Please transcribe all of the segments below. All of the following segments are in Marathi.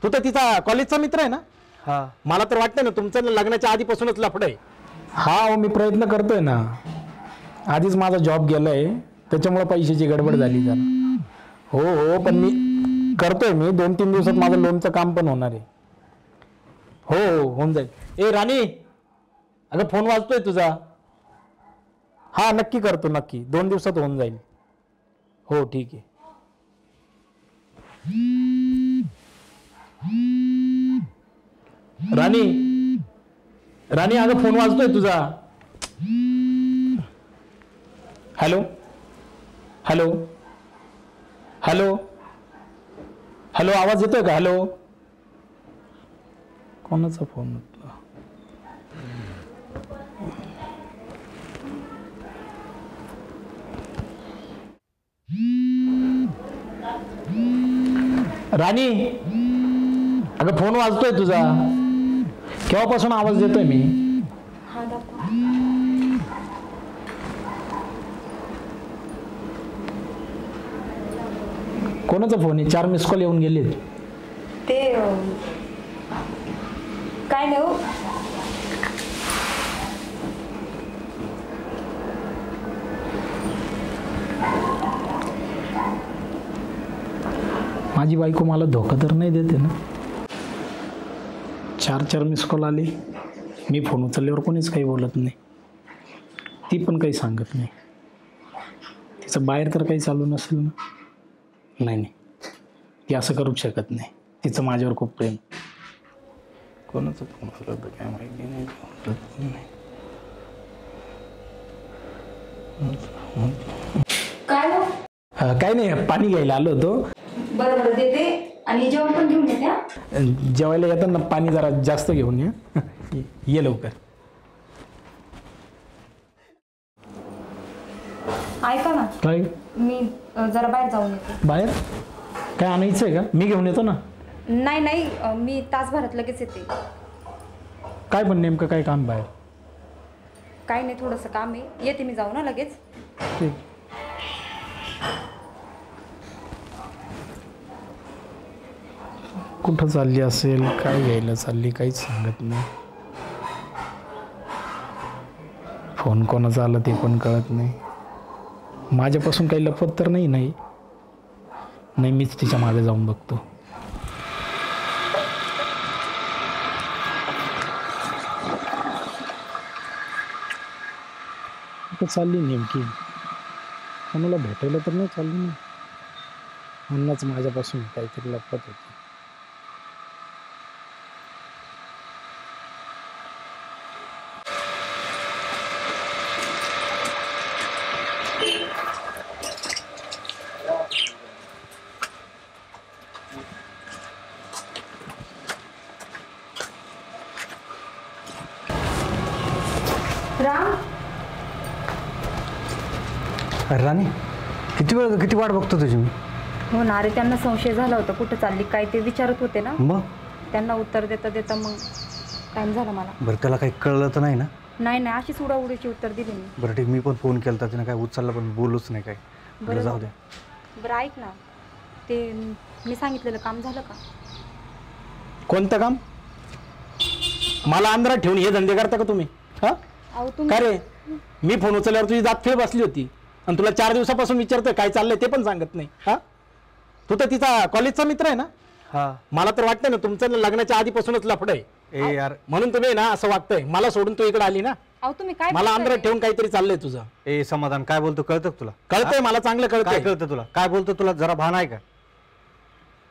तू तर तिचा कॉलेजचा मित्र आहे ना? हा. मला तर वाटतं ना तुमचं लग्नाच्या आधीपासूनच लफड आहे. हा मी प्रयत्न करतोय ना. आधीच माझा जॉब गेलाय त्याच्यामुळे पैशाची गडबड झाली जरा. हो हो पण मी करतोय. मी 2-3 दिवसात माझं लोनचं काम पण होणार आहे. हो हो होऊन जाईल. ए राणी, अगं फोन वाजतोय तुझा. हा नक्की करतो नक्की. 2 दिवसात होऊन जाईल. हो ठीक आहे. राणी राणी अगं फोन वाजतोय तुझा. हॅलो हॅलो हॅलो हॅलो आवाज येतोय का? हॅलो कोणाचा फोन होता? राणी अगं फोन वाजतोय तुझा. केव्हापासून आवाज देतोय मी? कोणाचा फोन आहे? 4 मिस कॉल येऊन गेलेत. ते काय नाही हो. माझी बायको मला धोका तर नाही देते ना? 4 मिस कॉल आले. मी फोन उचलल्यावर कोणीच काही बोलत नाही. ती पण काही सांगत नाही. तिचं बाहेर तर काही चालू नसेल ना? नाही नाही ती असं करूच शकत नाही. तिचं माझ्यावर खूप प्रेम. कोणाचं फोन आलं होतं काय माहिती नाही. काय नाही पाणी घ्यायला आलो होतो. बरं बरं देते आणि जेवण पण घेऊन येते. जेवायला येताना पाणी जरा जास्त घेऊन ये लवकर. ऐका ना, काय? मी जरा बाहेर जाऊन येते. बाहेर काय आणायचं आहे का? मी घेऊन येतो ना. नाही नाही मी तासभरात लगेच येते. काय पण नेमकं काय काम बाहेर? काय नाही थोडंसं काम आहे. येते मी जाऊ ना लगेच. ठीक. कुठं चालली असेल? काय घ्यायला चालली काहीच सांगत नाही. फोन कोणाचा आला ते पण कळत नाही. माझ्यापासून काही लपवत तर नाही. नाही मीच तिच्या मागे जाऊन बघतो. चालली नेमकी कोणाला भेटायला तर नाही चालली ना? म्हणूनच माझ्यापासून काहीतरी लपवत होती. राम, अरे राणी किती वाट बघतो तुझी मी. हो ना रे. त्यांना संशय झाला होता कुठं चालली काय ते विचारत होते ना. मग त्यांना उत्तर देता देता मग टाइम झाला मला. बरं त्याला काही कळलं तर नाही ना? नाही नाही अशीच उडाउडीची उत्तर दिली मी. बरं ठीक. मी पण फोन केला तर तिने काय उचलला पण बोलूच नाही काय. बरं जाऊ द्या. बरं ऐक ना, ते मी सांगितलेलं काम झालं का? कोणतं काम? मला अंधारात ठेवून हे धंदे करता का तुम्ही? हा अहो काय तुम्ही रे? मी फोन उचलल्यावर तुझी जात खेळ बसली होती आणि तुला 4 दिवसापासून विचारतोय काय चाललंय ते पण सांगत नाही. हा तू तर तिचा कॉलेजचा मित्र आहे ना? हा. मला तर वाटतं ना तुमचं लग्नाच्या आधीपासूनच लफड आहे. ए यार, म्हणून तुम्ही ना असं वागतंय. मला सोडून तू इकडे आली ना. अहो तुम्ही काय मला अंधारात ठेवून काहीतरी चाललंय तुझं. ए समाधान काय बोलतो कळतं का तुला? कळतंय मला चांगलं काय कळतंय. कळतं तुला? काय बोलतो तुला जरा भान आहे का?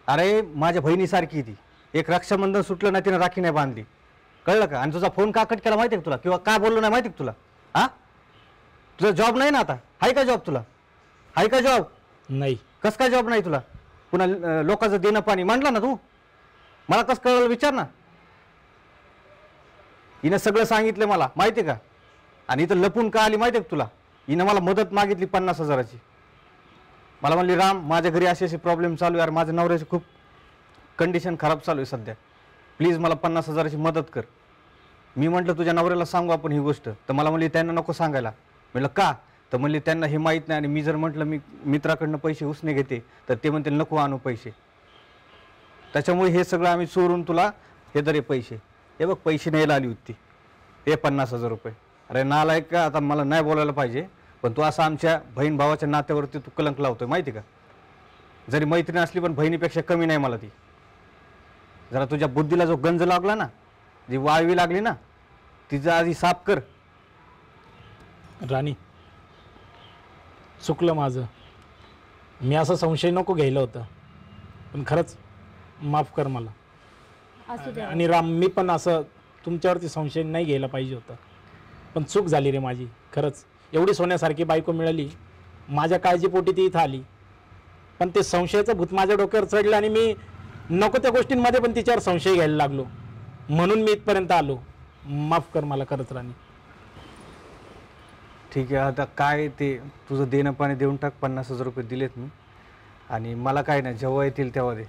अरे माझ्या बहिणीसारखी ती. एक रक्षाबंधन सुटलं नाही तिने राखी नाही बांधली. कळलं का? आणि तुझा फोन का कट केला माहिती आहे का तुला? किंवा काय बोललो नाही माहिती का तुला? हा तुझा जॉब नाही ना आता? आहे का जॉब तुला? आहे का जॉब? नाही. कस काय जॉब नाही तुला? पुन्हा लोकांचं देणं पाणी मांडलं ना तू. मला कसं कळलं विचार ना. हिनं सगळं सांगितलं मला माहिती आहे का? आणि इथं लपून का आली माहिती आहे का तुला? हिनं मला मदत मागितली 50,000ची. मला म्हणली राम माझ्या घरी असे असे प्रॉब्लेम चालू आहे. माझ्या नवऱ्याची खूप कंडिशन खराब चालू आहे सध्या. प्लीज मला 50,000ची मदत कर. मी म्हटलं तुझ्या नवऱ्याला सांगू आपण ही गोष्ट. तर मला म्हणली त्यांना नको सांगायला. म्हटलं का? तर म्हणली त्यांना हे माहीत नाही आणि मी जर म्हटलं मी मित्राकडनं पैसे उसने घेते तर ते म्हणते नको आणू पैसे. त्याच्यामुळे हे सगळं आम्ही चोरून तुला हे दर पैसे, हे बघ पैसे न्यायला आली होती, हे 50,000 रुपये. अरे नालायक का, आता मला नाही बोलायला पाहिजे, पण तू असं आमच्या बहीण भावाच्या नात्यावरती तू कलंक लावतोय माहिती का. जरी मैत्रीण असली पण बहिणीपेक्षा कमी नाही मला ती. जरा तुझ्या बुद्धीला जो गंज लागला ना, जी वाळवी लागली ना, तिचं आधी साफ कर. राणी, चुकलं माझं. मी असं संशय नको घ्यायला होतं, पण खरंच माफ कर मला. असू द्या. आणि राम, मी पण असं तुमच्यावरती संशय नाही घ्यायला पाहिजे होतं, पण चूक झाली रे माझी. खरंच एवढी सोन्यासारखी बायको मिळाली, माझ्या काळजीपोटी ती इथं आली, पण ते संशयाचं भूत माझ्या डोक्यावर चढलं आणि मी नको त्या गोष्टींमध्ये पण तिच्यावर संशय घ्यायला लागलो, म्हणून मी इथपर्यंत आलो. माफ कर मला खरंच राणी. ठीक आहे, आता काय ते तुझं देणं पाणी देऊन टाक. 50,000 रुपये दिलेत मी, आणि मला काय नाही, जेव्हा येतील तेव्हा दे.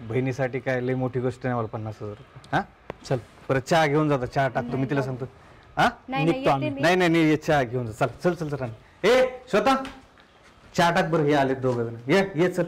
बहिणीसाठी काय लई मोठी गोष्ट नाही मला 50,000 रुपये. हां चल, परत चहा घेऊन जाता, चहा टाकतो मी तिला सांगतो. हां नाही निघतो येते आम्ही. मी. नाही नाही नाही, ये चहा घेऊन जा. चल चल चल चल. ए स्वतः चहा टाक बरं, हे आले दोघं जण. ये ये चल.